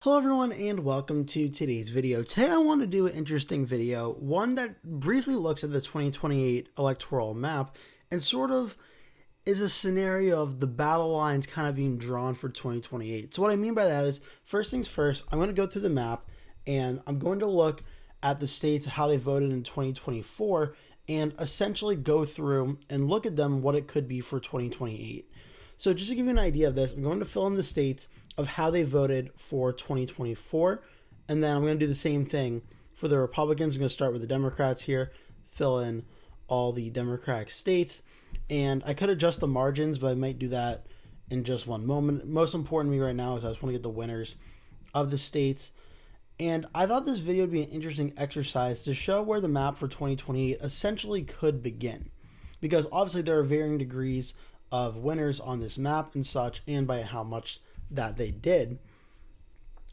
Hello everyone and welcome to today's video. Today I want to do an interesting video, one that briefly looks at the 2028 electoral map and sort of is a scenario of the battle lines kind of being drawn for 2028. So what I mean by that is, first things first, I'm going to go through the map and I'm going to look at the states, how they voted in 2024, and essentially go through and look at them, what it could be for 2028. So just to give you an idea of this, I'm going to fill in the states of how they voted for 2024, and then I'm going to do the same thing for the Republicans. I'm going to start with the Democrats here, fill in all the Democratic states, and I could adjust the margins, but I might do that in just one moment. Most important to me right now is I just want to get the winners of the states, and I thought this video would be an interesting exercise to show where the map for 2028 essentially could begin, because obviously there are varying degrees of winners on this map and such, and by how much that they did.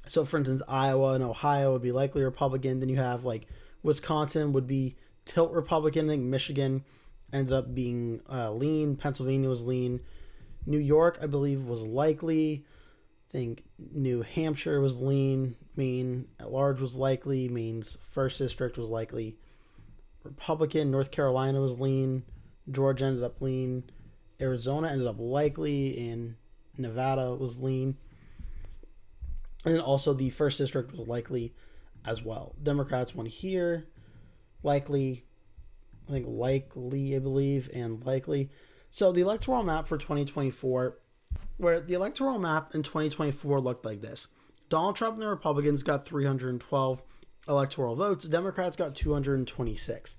So for instance, Iowa and Ohio would be likely Republican. Then you have like Wisconsin would be tilt Republican. I think Michigan ended up being lean. Pennsylvania was lean. New York, I believe, was likely. I think New Hampshire was lean. Maine at large was likely. Maine's first district was likely Republican. North Carolina was lean. Georgia ended up lean. Arizona ended up likely, and Nevada was lean. And then also the first district was likely as well. Democrats won here, likely, I believe, and likely. So the electoral map for 2024, where the electoral map in 2024 looked like this. Donald Trump and the Republicans got 312 electoral votes. Democrats got 226.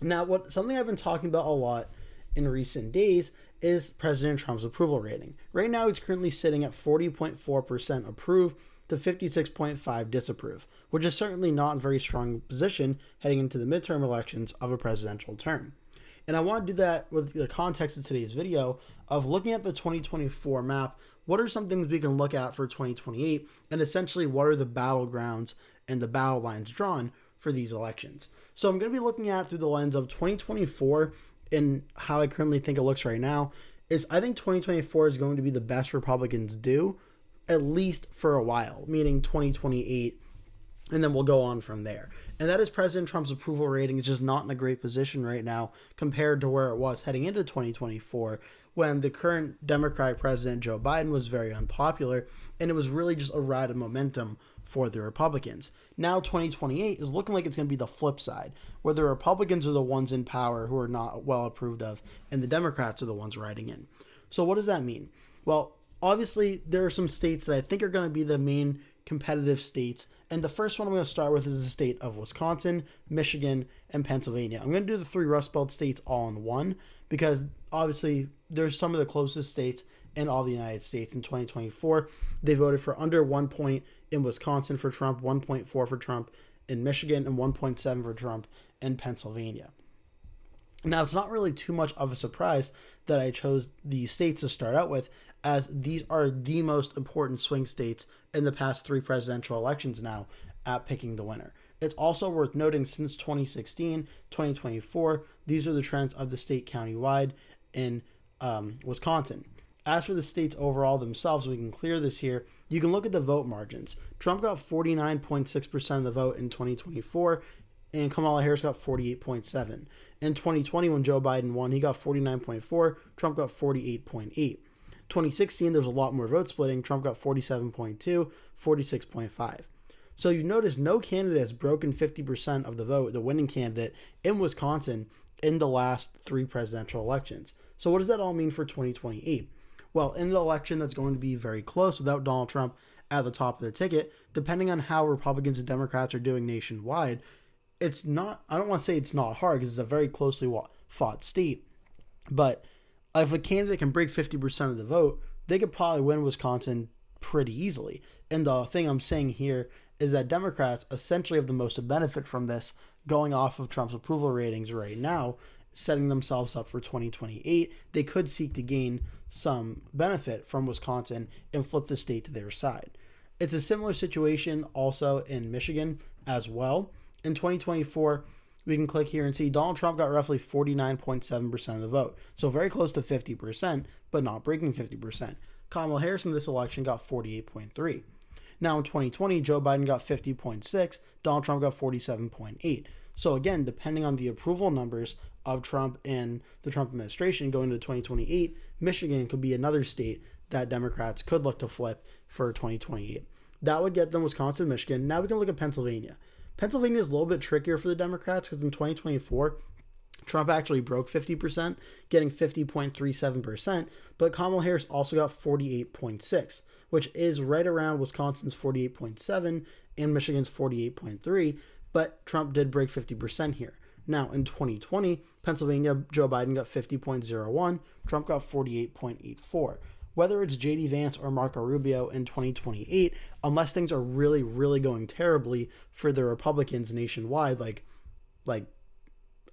Now, something I've been talking about a lot in recent days is President Trump's approval rating. Right now, he's currently sitting at 40.4% approve to 56.5% disapprove, which is certainly not a very strong position heading into the midterm elections of a presidential term. And I want to do that with the context of today's video of looking at the 2024 map. What are some things we can look at for 2028? And essentially, what are the battlegrounds and the battle lines drawn for these elections? So I'm going to be looking at through the lens of 2024 and how I currently think it looks right now. Is I think 2024 is going to be the best Republicans do, at least for a while, meaning 2028, and then we'll go on from there. And that is President Trump's approval rating is just not in a great position right now compared to where it was heading into 2024, when the current Democratic president, Joe Biden, was very unpopular, and it was really just a ride of momentum for the Republicans. Now 2028 is looking like it's going to be the flip side, where the Republicans are the ones in power who are not well approved of, and the Democrats are the ones riding in. So what does that mean? Well, obviously there are some states that I think are going to be the main competitive states, and the first one I'm going to start with is the state of Wisconsin, Michigan, and Pennsylvania. I'm going to do the three Rust Belt states all in one, because obviously there's some of the closest states in all the United States in 2024. They voted for under 1 point in Wisconsin for Trump, 1.4 for Trump in Michigan, and 1.7 for Trump in Pennsylvania. Now, it's not really too much of a surprise that I chose these states to start out with, as these are the most important swing states in the past three presidential elections now at picking the winner. It's also worth noting, since 2016, 2024, these are the trends of the state countywide in Wisconsin. As for the states overall themselves, we can clear this here. You can look at the vote margins. Trump got 49.6% of the vote in 2024, and Kamala Harris got 48.7%. In 2020, when Joe Biden won, he got 49.4%, Trump got 48.8%. 2016, there was a lot more vote splitting. Trump got 47.2%, 46.5%. So you notice no candidate has broken 50% of the vote, the winning candidate in Wisconsin, in the last three presidential elections. So what does that all mean for 2028? Well, in the election that's going to be very close without Donald Trump at the top of the ticket, depending on how Republicans and Democrats are doing nationwide, it's not, I don't want to say it's not hard, because it's a very closely fought state, but if a candidate can break 50% of the vote, they could probably win Wisconsin pretty easily. And the thing I'm saying here is that Democrats essentially have the most to benefit from this, going off of Trump's approval ratings right now, setting themselves up for 2028. They could seek to gain some benefit from Wisconsin and flip the state to their side. It's a similar situation also in Michigan as well. In 2024, we can click here and see Donald Trump got roughly 49.7% of the vote. So very close to 50%, but not breaking 50%. Kamala Harris in this election got 48.3%. Now in 2020, Joe Biden got 50.6, Donald Trump got 47.8. So again, depending on the approval numbers of Trump and the Trump administration going into 2028, Michigan could be another state that Democrats could look to flip for 2028. That would get them Wisconsin and Michigan. Now we can look at Pennsylvania. Pennsylvania is a little bit trickier for the Democrats because in 2024, Trump actually broke 50%, getting 50.37%, but Kamala Harris also got 48.6, which is right around Wisconsin's 48.7 and Michigan's 48.3, but Trump did break 50% here. Now, in 2020, Pennsylvania, Joe Biden got 50.01, Trump got 48.84. Whether it's J.D. Vance or Marco Rubio in 2028, unless things are really, really going terribly for the Republicans nationwide, like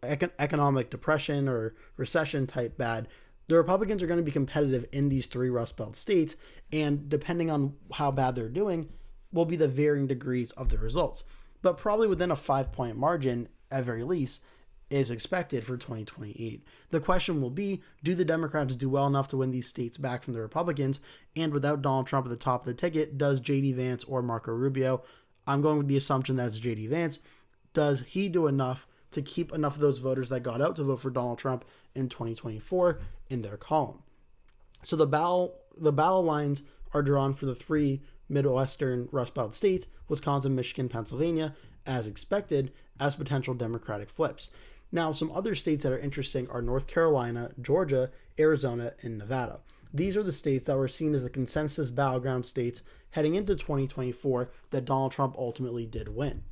economic depression or recession type bad, the Republicans are going to be competitive in these three Rust Belt states, and depending on how bad they're doing, will be the varying degrees of the results. But probably within a 5-point margin, at very least, is expected for 2028. The question will be, do the Democrats do well enough to win these states back from the Republicans? And without Donald Trump at the top of the ticket, does J.D. Vance or Marco Rubio, I'm going with the assumption that it's J.D. Vance, does he do enough to keep enough of those voters that got out to vote for Donald Trump in 2024 in their column? So the battle lines are drawn for the three Midwestern Rust Belt states, Wisconsin, Michigan, Pennsylvania, as expected, as potential Democratic flips. Now, some other states that are interesting are North Carolina, Georgia, Arizona, and Nevada. These are the states that were seen as the consensus battleground states heading into 2024 that Donald Trump ultimately did win.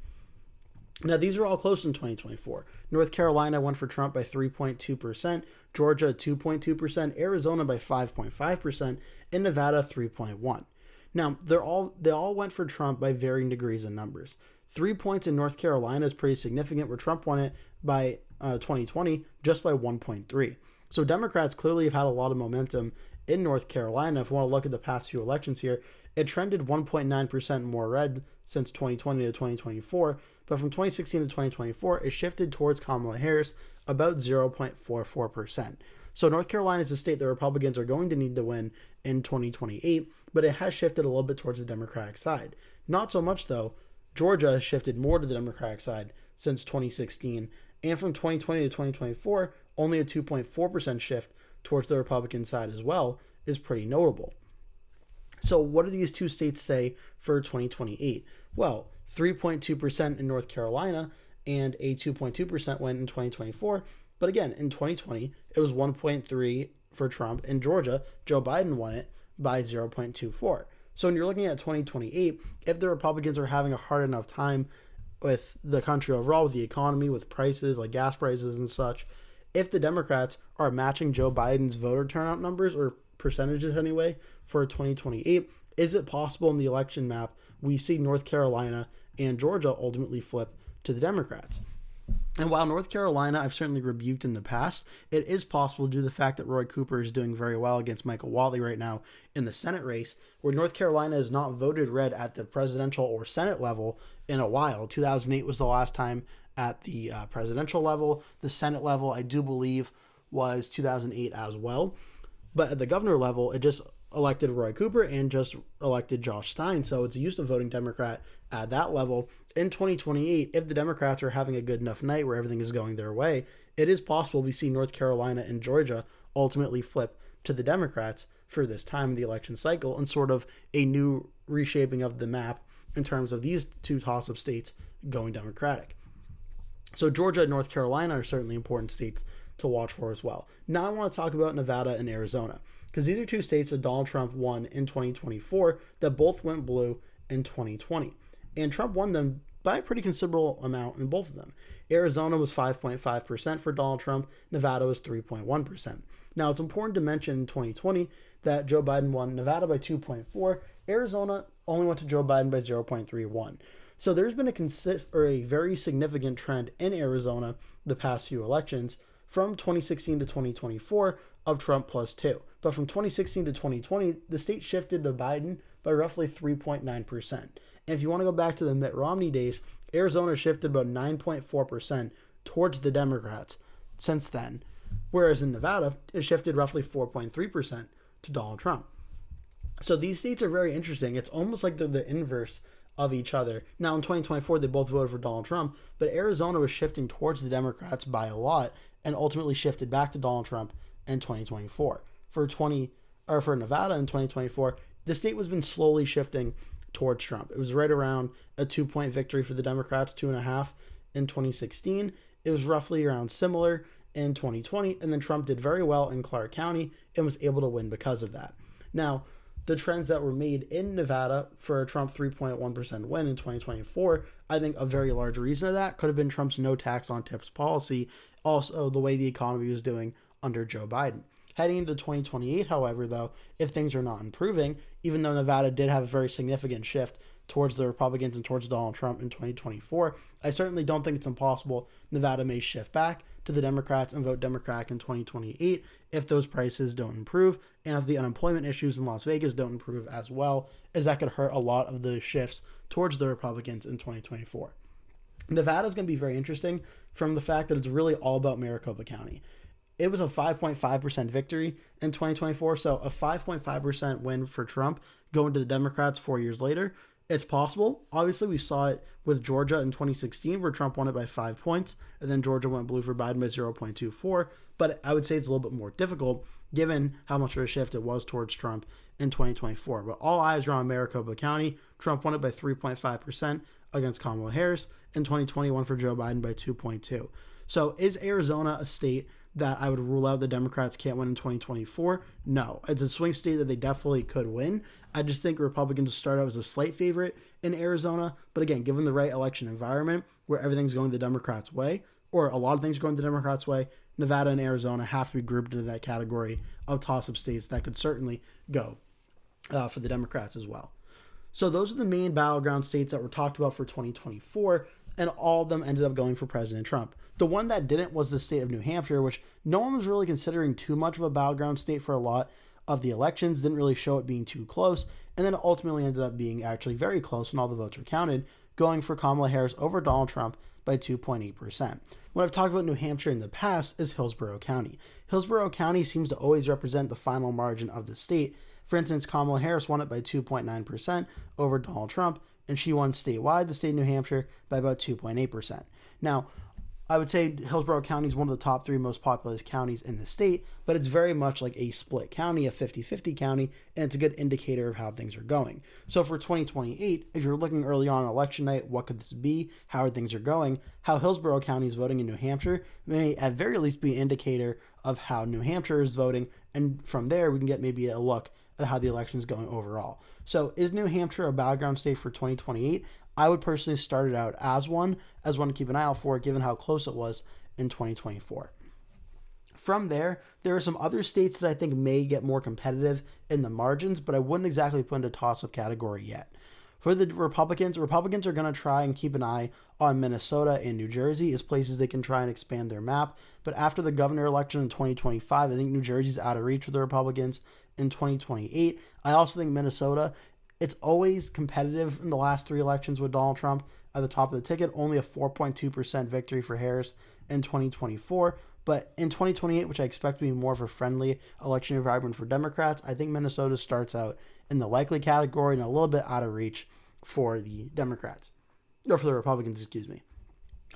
Now, these are all close in 2024. North Carolina went for Trump by 3.2%, Georgia 2.2%, Arizona by 5.5%, and Nevada 3.1%. Now, they all went for Trump by varying degrees and numbers. 3 points in North Carolina is pretty significant, where Trump won it by 2020 just by 1.3. So Democrats clearly have had a lot of momentum in North Carolina. If we want to look at the past few elections here, it trended 1.9% more red since 2020 to 2024, but from 2016 to 2024, it shifted towards Kamala Harris about 0.44%. So North Carolina is a state the Republicans are going to need to win in 2028, but it has shifted a little bit towards the Democratic side. Not so much, though. Georgia has shifted more to the Democratic side since 2016, and from 2020 to 2024, only a 2.4% shift towards the Republican side as well is pretty notable. So what do these two states say for 2028? Well, 3.2% in North Carolina and a 2.2% win in 2024. But again, in 2020, it was 1.3 for Trump. In Georgia, Joe Biden won it by 0.24. So when you're looking at 2028, if the Republicans are having a hard enough time with the country overall, with the economy, with prices like gas prices and such, if the Democrats are matching Joe Biden's voter turnout numbers, or percentages anyway, for 2028, is it possible in the election map we see North Carolina and Georgia ultimately flip to the Democrats? And while North Carolina I've certainly rebuked in the past, it is possible due to the fact that Roy Cooper is doing very well against Michael Whatley right now in the Senate race, where North Carolina has not voted red at the presidential or Senate level in a while. 2008 was the last time at the presidential level. The Senate level, I do believe, was 2008 as well. But at the governor level, it just elected Roy Cooper and just elected Josh Stein. So it's used to voting Democrat at that level. In 2028, if the Democrats are having a good enough night where everything is going their way, it is possible we see North Carolina and Georgia ultimately flip to the Democrats for this time in the election cycle, and sort of a new reshaping of the map in terms of these two toss-up states going Democratic. So Georgia and North Carolina are certainly important states to watch for as well. Now I want to talk about Nevada and Arizona, because these are two states that Donald Trump won in 2024 that both went blue in 2020. And Trump won them by a pretty considerable amount in both of them. Arizona was 5.5% for Donald Trump. Nevada was 3.1%. Now, it's important to mention in 2020 that Joe Biden won Nevada by 2.4. Arizona only went to Joe Biden by 0.31. So there's been a very significant trend in Arizona the past few elections from 2016 to 2024 of Trump plus 2. But from 2016 to 2020, the state shifted to Biden by roughly 3.9%. And if you want to go back to the Mitt Romney days, Arizona shifted about 9.4% towards the Democrats since then. Whereas in Nevada, it shifted roughly 4.3% to Donald Trump. So these states are very interesting. It's almost like they're the inverse of each other. Now in 2024, they both voted for Donald Trump, but Arizona was shifting towards the Democrats by a lot and ultimately shifted back to Donald Trump in 2024. For Nevada in 2024, the state was been slowly shifting towards Trump. It was right around a 2-point victory for the Democrats, 2.5 in 2016. It was roughly around similar in 2020, and then Trump did very well in Clark County and was able to win because of that. Now, the trends that were made in Nevada for a Trump 3.1% win in 2024, I think a very large reason of that could have been Trump's no tax on tips policy, also the way the economy was doing under Joe Biden. Heading into 2028, however, though, if things are not improving, even though Nevada did have a very significant shift towards the Republicans and towards Donald Trump in 2024, I certainly don't think it's impossible Nevada may shift back to the Democrats and vote Democratic in 2028 if those prices don't improve and if the unemployment issues in Las Vegas don't improve as well, as that could hurt a lot of the shifts towards the Republicans in 2024. Nevada is going to be very interesting from the fact that it's really all about Maricopa County. It was a 5.5% victory in 2024, so a 5.5% win for Trump going to the Democrats 4 years later. It's possible. Obviously, we saw it with Georgia in 2016 where Trump won it by 5 points, and then Georgia went blue for Biden by 0.24. But I would say it's a little bit more difficult given how much of a shift it was towards Trump in 2024. But all eyes are on Maricopa County. Trump won it by 3.5% against Kamala Harris. In 2021 for Joe Biden by 2.2. So is Arizona a state that I would rule out the Democrats can't win in 2024? No. It's a swing state that they definitely could win. I just think Republicans start out as a slight favorite in Arizona. But again, given the right election environment where everything's going the Democrats' way, or a lot of things are going the Democrats' way, Nevada and Arizona have to be grouped into that category of toss-up states that could certainly go for the Democrats as well. So those are the main battleground states that were talked about for 2024, and all of them ended up going for President Trump. The one that didn't was the state of New Hampshire, which no one was really considering too much of a battleground state for a lot of the elections, didn't really show it being too close, and then it ultimately ended up being actually very close when all the votes were counted, going for Kamala Harris over Donald Trump by 2.8%. What I've talked about New Hampshire in the past is Hillsborough County. Hillsborough County seems to always represent the final margin of the state. For instance, Kamala Harris won it by 2.9% over Donald Trump, and she won statewide, the state of New Hampshire, by about 2.8%. Now, I would say Hillsborough County is one of the top 3 most populous counties in the state, but it's very much like a split county, a 50-50 county, and it's a good indicator of how things are going. So for 2028, if you're looking early on election night, what could this be? How things are going? How Hillsborough County is voting in New Hampshire may at very least be an indicator of how New Hampshire is voting, and from there we can get maybe a look at how the election is going overall. So is New Hampshire a battleground state for 2028? I would personally start it out as one to keep an eye out for, given how close it was in 2024. From there are some other states that I think may get more competitive in the margins, but I wouldn't exactly put into toss-up category yet. For the Republicans are going to try and keep an eye on Minnesota and New Jersey as places they can try and expand their map. But after the governor election in 2025, I think New Jersey's out of reach for the Republicans in 2028. I also think Minnesota, it's always competitive in the last 3 elections with Donald Trump at the top of the ticket. Only a 4.2% victory for Harris in 2024. But in 2028, which I expect to be more of a friendly election environment for Democrats, I think Minnesota starts out in the likely category and a little bit out of reach for the Democrats. Or for the Republicans, excuse me.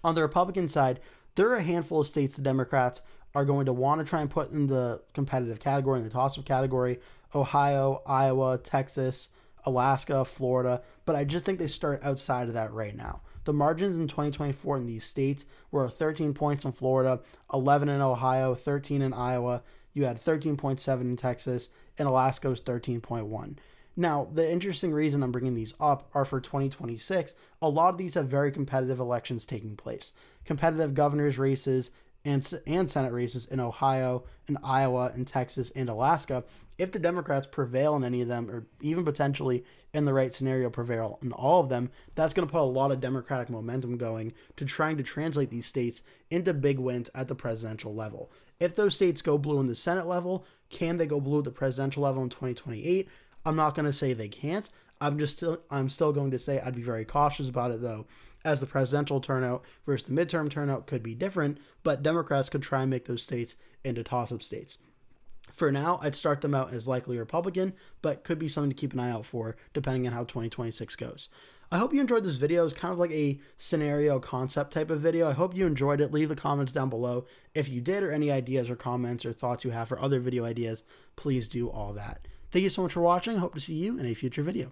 On the Republican side, there are a handful of states the Democrats are going to want to try and put in the competitive category, in the toss-up category: Ohio, Iowa, Texas, Alaska, Florida. But I just think they start outside of that right now. The margins in 2024 in these states were 13 points in Florida, 11 in Ohio, 13 in Iowa. You had 13.7 in Texas, and Alaska was 13.1. Now, the interesting reason I'm bringing these up are for 2026. A lot of these have very competitive elections taking place. Competitive governor's races and Senate races in Ohio, in Iowa, in Texas, and Alaska. If the Democrats prevail in any of them, or even potentially in the right scenario prevail in all of them, that's going to put a lot of Democratic momentum going to trying to translate these states into big wins at the presidential level. If those states go blue in the Senate level, can they go blue at the presidential level in 2028? I'm not going to say they can't. I'm still going to say I'd be very cautious about it, though, as the presidential turnout versus the midterm turnout could be different, but Democrats could try and make those states into toss-up states. For now, I'd start them out as likely Republican, but could be something to keep an eye out for depending on how 2026 goes. I hope you enjoyed this video. It's kind of like a scenario concept type of video. I hope you enjoyed it. Leave the comments down below if you did, or any ideas or comments or thoughts you have for other video ideas. Please do all that. Thank you so much for watching. I hope to see you in a future video.